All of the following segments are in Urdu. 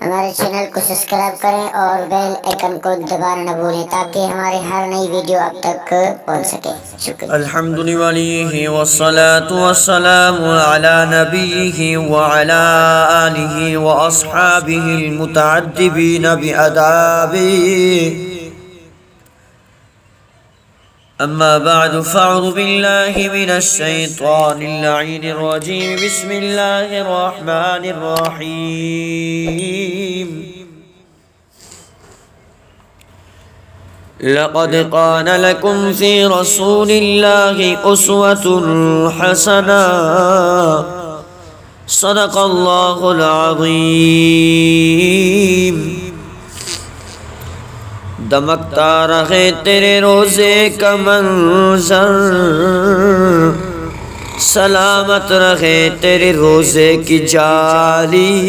ہمارے چینل کو سبسکرائب کریں اور بیل آئیکن کو دبانا نہ بھولیں تاکہ ہماری ہر نئی ویڈیو آپ تک پہنچ سکے۔ شکریہ۔ الحمد للہ والصلاة والسلام على نبیہ وعلى آلہ واصحابہ المتعدبین بآدابہ، اما بعد فاعوذ باللہ من الشیطان اللعین الرجیم، بسم اللہ الرحمن الرحیم۔ لقد كان لكم في رسول الله أسوة حسنة، صدق الله العظيم۔ دمکتا رہے تیرے روزے کا منظر، سلامت رہے تیرے روزے کی جالی،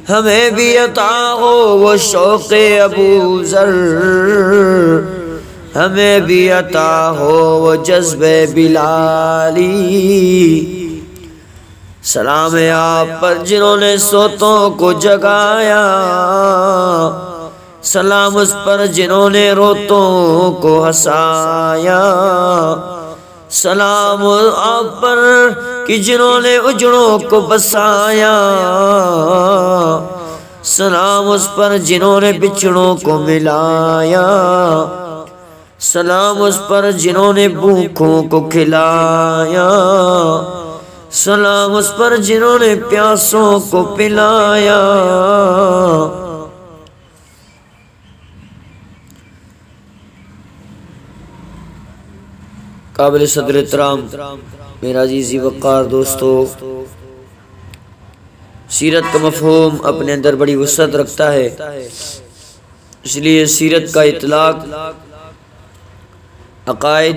ہمیں بھی عطا ہو وہ شوق ابو ذر، ہمیں بھی عطا ہو وہ جذب بلالی۔ سلام ہے آپ پر جنہوں نے سوتوں کو جگایا، سلام اس پر جنہوں نے روتوں کو ہنسایا، سلام آپ پر کہ جنہوں نے اجڑوں کو بسایا، سلام اس پر جنہوں نے بچھڑوں کو ملایا، سلام اس پر جنہوں نے بھوکوں کو کھلایا، سلام اس پر جنہوں نے پیاسوں کو پلایا۔ قابل صدر احترام میرا عزیزی وقار دوستو، سیرت کا مفہوم اپنے اندر بڑی وسعت رکھتا ہے، اس لیے سیرت کا اطلاق عقائد،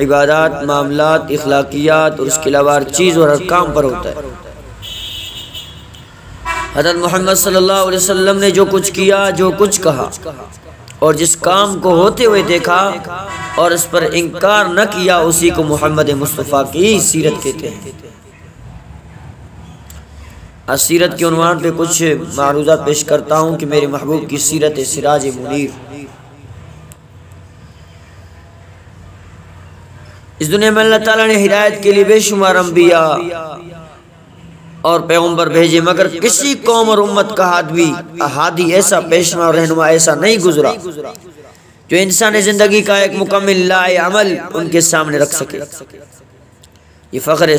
عبادات، معاملات، اخلاقیات اور اس کے علاوہ ہر چیز اور ہر کام پر ہوتا ہے۔ حضرت محمد صلی اللہ علیہ وسلم نے جو کچھ کیا، جو کچھ کہا اور جس کام کو ہوتے ہوئے دیکھا اور اس پر انکار نہ کیا، اسی کو محمد مصطفیٰ کی سیرت کہتے ہیں۔ آج سیرت کے عنوان پہ کچھ معروضات پیش کرتا ہوں کہ میرے محبوب کی سیرت سراج منیر۔ اس دنیا میں اللہ تعالیٰ نے ہدایت کے لیے بے شمار انبیاء اور پیغمبر بھیجے، مگر کسی قوم اور امت کا ہادی ایسا پیشوا اور رہنما ایسا نہیں گزرا جو انسانی زندگی کا ایک مکمل لائے عمل ان کے سامنے رکھ سکے۔ یہ فخر ہے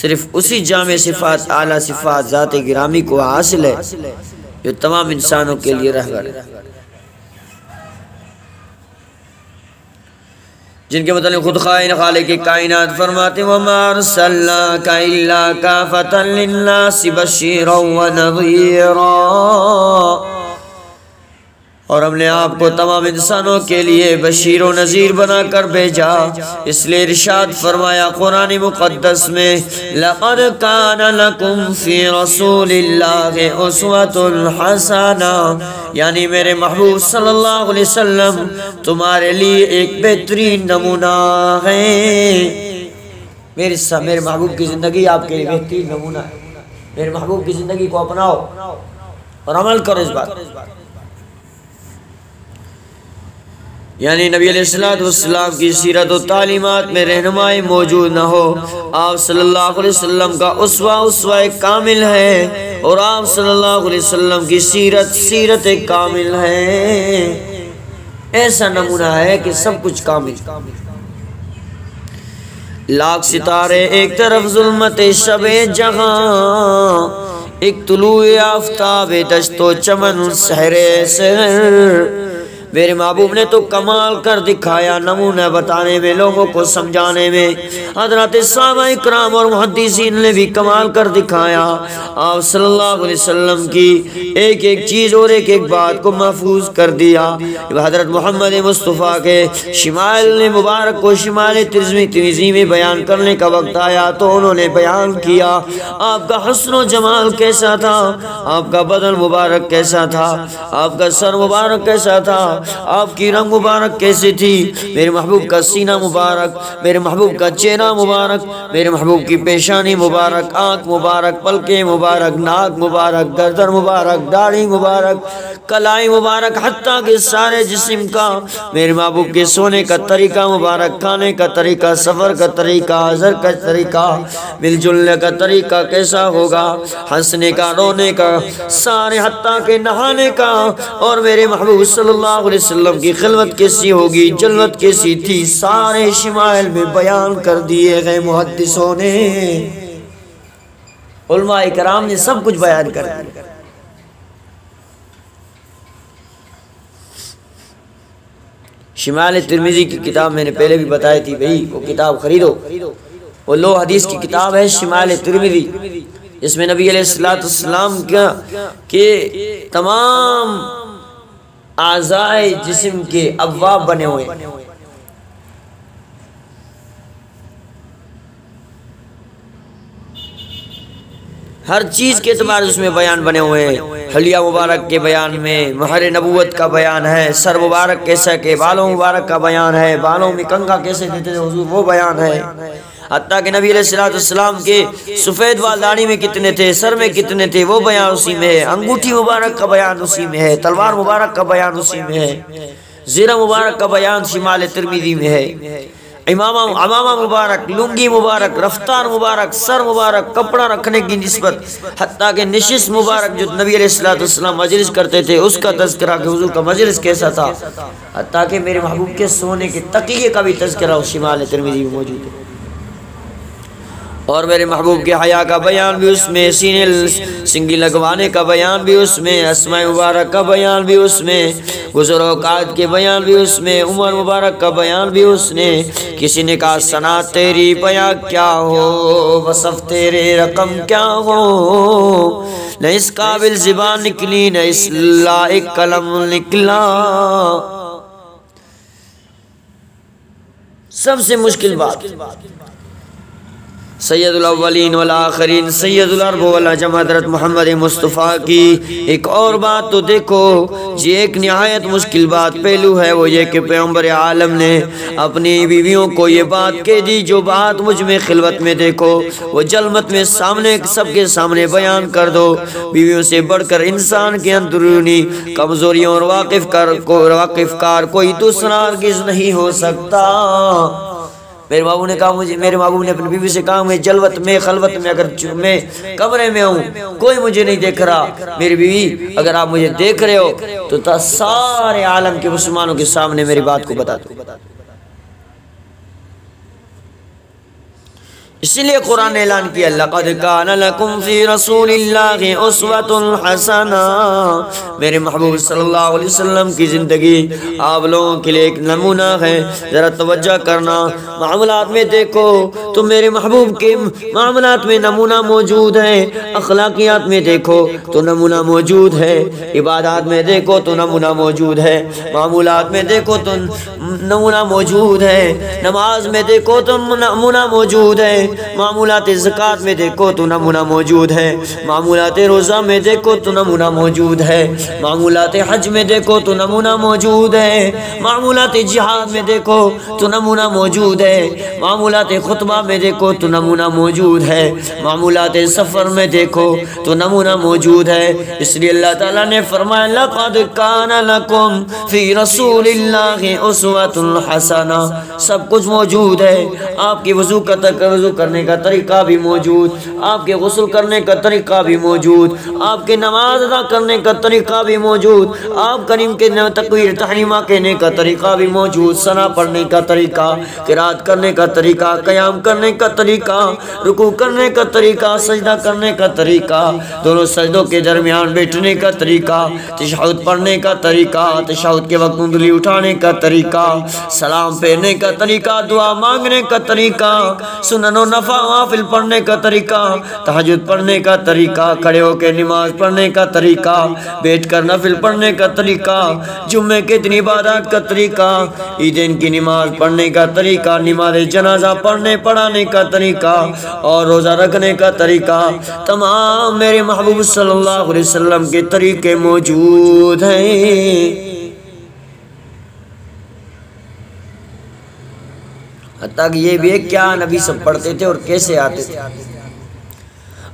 صرف اسی جامع صفات، اعلیٰ صفات ذات گرامی کو حاصل ہے جو تمام انسانوں کے لیے رہبر ہے، جن کے متعلق خود خالق کائنات فرماتے ہیں وَمَا أَرْسَلْنَاكَ إِلَّا كَافَةً لِلنَّاسِ بَشِيرًا وَنَذِيرًا، اور ہم نے آپ کو تمام انسانوں کے لیے بشیر و نذیر بنا کر بھیجا۔ اس لیے ارشاد فرمایا قرآن مقدس میں لَقَدْ كَانَ لَكُمْ فِي رَسُولِ اللَّهِ أُسْوَةٌ حَسَنَةٌ، یعنی میرے محبوب صلی اللہ علیہ وسلم تمہارے لیے ایک بہترین نمونہ ہے۔ میرے محبوب کی زندگی آپ کے لیے بہترین نمونہ ہے۔ میرے محبوب کی زندگی کو اپناؤ اور عمل کرو اس بات۔ یعنی نبی علیہ السلام کی سیرت و تعلیمات میں رہنمائی موجود نہ ہو۔ آپ صلی اللہ علیہ وسلم کا اسوہ کامل ہے، اور آپ صلی اللہ علیہ وسلم کی سیرت کامل ہے، ایسا نمونہ ہے کہ سب کچھ کامل۔ لاکھ ستارے ایک طرف ظلمت شب جہاں، ایک طلوع آفتاب دشت و چمن سحر سحر، میرے محبوب نے تو کمال کر دکھایا، نمونہ بتانے میں، لوگوں کو سمجھانے میں۔ حضرات صحابہ اکرام اور محدثین نے بھی کمال کر دکھایا۔ آپ صلی اللہ علیہ وسلم کی ایک ایک چیز اور ایک ایک بات کو محفوظ کر دیا۔ حضرت محمد مصطفیٰ کے شمائل مبارک کو شمائل ترمذی میں بیان کرنے کا وقت آیا تو انہوں نے بیان کیا آپ کا حسن و جمال کیسا تھا، آپ کا بدن مبارک کیسا تھا، آپ کا سر مبارک کیسا تھا، آپ کی رنگ مبارک کیسے تھی، میرے محبوب کا سینہ مبارک، میرے محبوب کا چہرہ مبارک، میرے محبوب کی پیشانی مبارک، آنکھ مبارک، پلکیں مبارک، ناک مبارک، گردن مبارک، داڑھی مبارک، کلائی مبارک، حتیٰ کہ سارے جسم کا میرے محبوب کے سونے کا طریقہ مبارک، کھانے کا طریقہ، سفر کا طریقہ، حضر کا طریقہ، مل جلنے کا طریقہ کیسا ہوگا، ہنسنے کا، رونے کا، سارے حتیٰ کہ نہانے کا، اور میرے محبوب صلی اللہ علیہ وسلم کی خلوت کیسی ہوگی، جلوت کیسی تھی، سارے شمائل میں بیان کر دیے گئے محدثوں نے، علماء کرام نے سب کچھ بیان کر دیا۔ شمال ترمذی کی کتاب میں نے پہلے بھی بتائی تھی، بھئی وہ کتاب خریدو، وہ لو حدیث کی کتاب ہے شمال ترمذی، اس میں نبی علیہ السلام کے تمام اعضائے جسم کے ابواب بنے ہوئے، ہر چیز کے اعتبار اس میں بیان بنے ہوئے ہیں، حلیہ مبارک کے بیان میں مہر نبوت کا بیان ہے، سر مبارک کیسا کہ بالوں مبارک کا بیان ہے، بالوں میں کنگھا کیسے دیتے تھے حضور وہ بیان ہے، حتیٰ کہ نبی علیہ السلام کے سفید وال داڑھی میں کتنے تھے، سر میں کتنے تھے وہ بیان اسی میں ہے، انگوٹھی مبارک کا بیان اسی میں ہے، تلوار مبارک کا بیان اسی میں ہے، زیرہ مبارک کا بیان شمال ترمذی میں ہے، امامہ مبارک، لنگی مبارک، رفتار مبارک، سر مبارک، کپڑا رکھنے کی نسبت، حتیٰ کہ نشست مبارک جو نبی علیہ السلام مجلس کرتے تھے اس کا تذکرہ کہ حضور کا مجلس کیسا تھا، حتیٰ کہ میرے محبوب کے سونے کے تکیے کا بھی تذکرہ اس شمال ترمذی میں موجود ہے، اور میرے محبوب کے حیا کا بیان بھی اس میں، سینے سنگی لگوانے کا بیان بھی اس میں، اسماء مبارک کا بیان بھی اس میں، گزر اوقات کے بیان بھی اس میں، عمر مبارک کا بیان بھی اس نے، کسی نے کہا ثنا تیری بیاں کیا ہو، وصف تیرے رقم کیا ہو، نہ اس قابل زبان نکلی نہ اس لائق قلم نکلا، سب سے مشکل بات سید الاولین والآخرین سید العرب والعجم حضرت محمد مصطفیٰ کی ایک اور بات تو دیکھو، یہ ایک نہایت مشکل بات پہلو ہے، وہ یہ کہ پیغمبر عالم نے اپنی بیویوں کو یہ بات کہہ دی، جو بات مجھ میں خلوت میں دیکھو وہ جلمت میں سامنے سب کے سامنے بیان کر دو، بیویوں سے بڑھ کر انسان کے اندرونی کمزوریوں اور واقف کار کوئی دوسرا ہرگز نہیں ہو سکتا۔ میرے بابو نے کہا میرے بابو نے اپنی بیوی سے کہا میں جلوت میں خلوت میں اگر میں کمرے میں ہوں کوئی مجھے نہیں دیکھ رہا، میری بیوی اگر آپ مجھے دیکھ رہے ہو تو سارے عالم کے مسلمانوں کے سامنے میری بات کو بتا دو۔ اسی لیے قرآن نے اعلان کیا لقد کان لکم فی رسول اللہ اسوۃ حسنہ، میرے محبوب صلی اللہ علیہ وسلم کی زندگی آپ لوگوں کے لیے ایک نمونہ ہے، ذرا توجہ کرنا، معاملات میں دیکھو تو میرے محبوب کے معاملات میں نمونہ موجود ہے، اخلاقیات میں دیکھو تو نمونہ موجود ہے، عبادات میں دیکھو تو نمونہ موجود ہے، معمولات میں دیکھو تو نمونہ موجود ہے، نماز میں دیکھو تو نمونہ موجود ہے، معمولات زکوٰۃ میں دیکھو تو نمونہ موجود ہے، معمولات روزہ میں دیکھو تو نمونہ موجود ہے، معمولات حج میں دیکھو تو نمونہ موجود ہے، معمولات جہاد میں دیکھو تو نمونہ موجود ہے، معمولات خطبہ میں دیکھو تو نمونہ موجود ہے، معمولات سفر میں دیکھو تو نمونہ موجود ہے۔ اس لیے اللہ تعالیٰ نے فرمایا لقد کان لکم فی رسول اللہ اسوۃ حسنہ، سب کچھ موجود ہے، آپ کی وضو کرنے کا طریقہ بھی موجود، آپ کے غسل کرنے کا طریقہ بھی موجود، آپ کے نماز ادا کرنے کا طریقہ بھی موجود، آپ کریم کے تکبیر تحریمہ کہنے کا طریقہ بھی موجود، ثنا پڑھنے کا طریقہ، قرات کرنے کا طریقہ، قیام کرنے کا طریقہ، رکوع کرنے کا طریقہ، سجدہ کرنے کا طریقہ، دونوں سجدوں کے درمیان بیٹھنے کا طریقہ، تشہد پڑھنے کا طریقہ، تشہد کے وقت انگلی اٹھانے کا طریقہ، سلام پھیرنے کا طریقہ، دعا مانگنے کا طریقہ، سنن و نوافل پڑھنے کا طریقہ، تہجد پڑھنے کا طریقہ، کھڑے ہو کے نماز پڑھنے کا طریقہ، بیٹھ کر نفل پڑھنے کا طریقہ، جمعے کے دن عبادات کا طریقہ، عیدین کی نماز پڑھنے کا طریقہ، نماز جنازہ پڑھانے کا طریقہ اور روزہ رکھنے کا طریقہ، تمام میرے محبوب صلی اللہ علیہ وسلم کے طریقے موجود ہیں۔ حتیٰ کہ یہ بھی ہے کیا نبی سب پڑھتے تھے اور کیسے آتے تھے.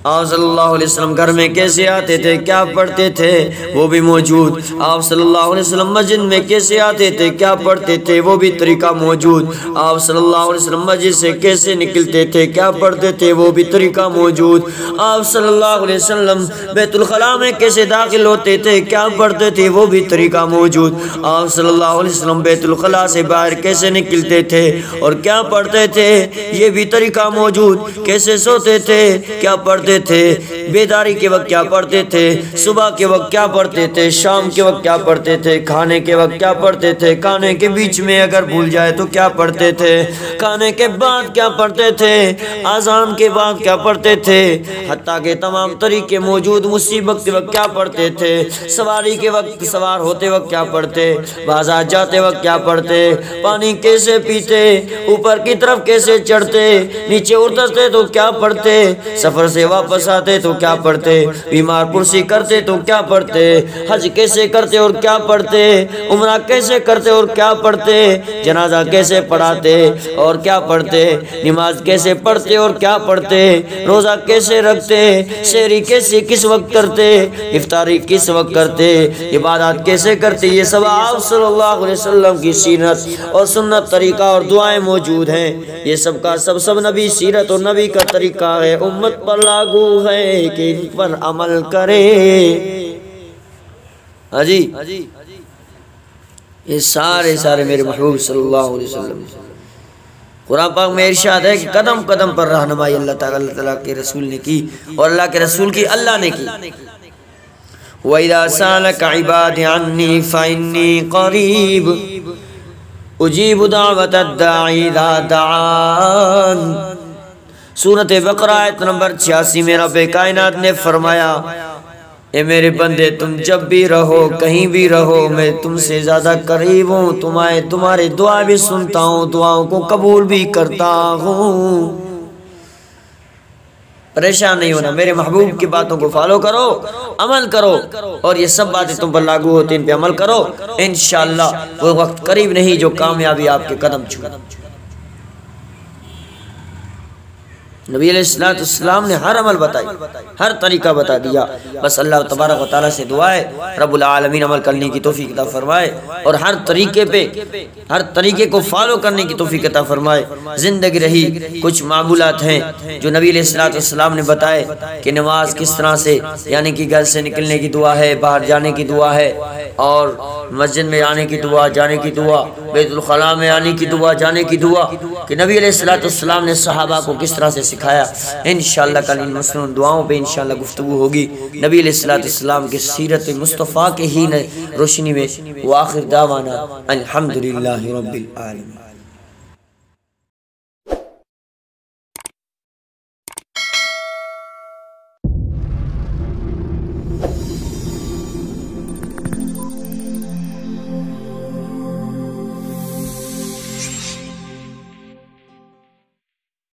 آپ صلی اللہ علیہ وسلم گھر میں کیسے آتے تھے، کیا پڑھتے تھے، وہ بھی موجود. آپ صلی اللہ علیہ وسلم مسجد میں کیسے آتے تھے، کیا پڑھتے تھے، وہ بھی طریقہ موجود. آپ صلی اللہ علیہ وسلم مسجد سے کیسے نکلتے تھے، کیا پڑھتے تھے، وہ بھی طریقہ موجود. آپ صلی اللہ علیہ وسلم بیت الخلاء میں کیسے داخل ہوتے تھے، کیا پڑھتے تھے، وہ بھی طریقہ موجود. آپ صلی اللہ علیہ وسلم بیت الخلاء سے باہر کیسے نکلتے تھے اور کیا پڑھتے تھے، یہ بھی طریقہ موجود. کیسے سوتے تھے، کیا پڑھتے تھے، بیداری کے وقت کیا پڑھتے تھے، صبح کے وقت کیا پڑھتے تھے، شام کے وقت کیا پڑھتے تھے، کھانے کے وقت کیا پڑھتے تھے، کھانے کے بیچ میں اگر بھول جائے تو کیا پڑھتے تھے، کھانے کے بعد کیا پڑھتے تھے، اذان کے بعد کیا پڑھتے تھے، حتیٰ کہ تمام طریقے موجود. مصیبت کے وقت کیا پڑھتے تھے، سواری کے وقت، سوار ہوتے وقت کیا پڑھتے، بازار جاتے وقت کیا پڑھتے، پانی کیسے پیتے، اوپر کی طرف کیسے چڑھتے، نیچے اترتے تو کیا پڑھتے، سفر سے واپس آتے تو کیا پڑھتے، بیمار پرسی کرتے تو کیا پڑھتے، حج کیسے کرتے اور کیا پڑھتے، عمرہ کیسے کرتے اور کیا پڑھتے، جنازہ کیسے پڑھاتے اور کیا پڑھتے، نماز کیسے پڑھتے اور کیا پڑھتے، روزہ کیسے رکھتے، سحری کیسے کس وقت کرتے، افطاری کس وقت کرتے، عبادات کیسے کرتے. یہ سب آپ صلی اللہ علیہ وسلم کی سیرت اور سنت طریقہ اور دعائیں موجود ہیں. یہ سب کا سب نبی سیرت اور نبی کا طریقہ ہے، امت پر لاگو ہے کہ ان پر عمل کرے. ہاں جی، یہ سارے میرے محبوب صلی اللہ علیہ وسلم. قرآن پاک میں ارشاد ہے کہ قدم قدم پر رہنمائی اللہ تعالیٰ کے رسول نے کی اور اللہ کے رسول کی اللہ نے کی. وَإِذَا سَأَلَكَ عِبَادِي عَنِّي فَإِنِّي قَرِيبٌ أُجِيبُ دَعْوَةَ الدَّاعِ إِذَا دَعَانِ. سورۃ بقرہ آیت نمبر 86 میں رب کائنات نے فرمایا، اے میرے بندے تم جب بھی رہو، کہیں بھی رہو، میں تم سے زیادہ قریب ہوں، تمہارے دعا بھی سنتا ہوں، دعاؤں کو قبول بھی کرتا ہوں. پریشان نہیں ہونا، میرے محبوب کی باتوں کو فالو کرو، عمل کرو، اور یہ سب باتیں تم پر لاگو ہوتی ہیں، ان پہ عمل کرو. انشاءاللہ وہ وقت قریب نہیں جو کامیابی آپ کے قدم چھو. نبی علیہ السلام نے ہر عمل بتائی، ہر طریقہ بتا دیا. بس اللہ تبارک و تعالیٰ سے دعا ہے رب العالمین عمل کرنے کی توفیق عطا فرمائے اور ہر طریقے کو فالو کرنے کی توفیق عطا فرمائے. زندگی رہی کچھ معمولات ہیں جو نبی علیہ السلام نے بتائے کہ نماز کس طرح سے، یعنی کہ گھر سے نکلنے کی دعا ہے، باہر جانے کی دعا ہے، اور مسجد میں آنے کی دعا، جانے کی دعا، بیت الخلاء میں آنے کی دعا، جانے کی دعا، کہ نبی علیہ السلام نے صحابہ کو کس طرح سے سکھایا. انشاءاللہ کل ان مسنون دعاؤں پہ انشاءاللہ گفتگو ہوگی نبی علیہ السلام کی سیرت مصطفیٰ کے ہی روشنی میں. وآخر دعوانا الحمدللہ رب العالمین.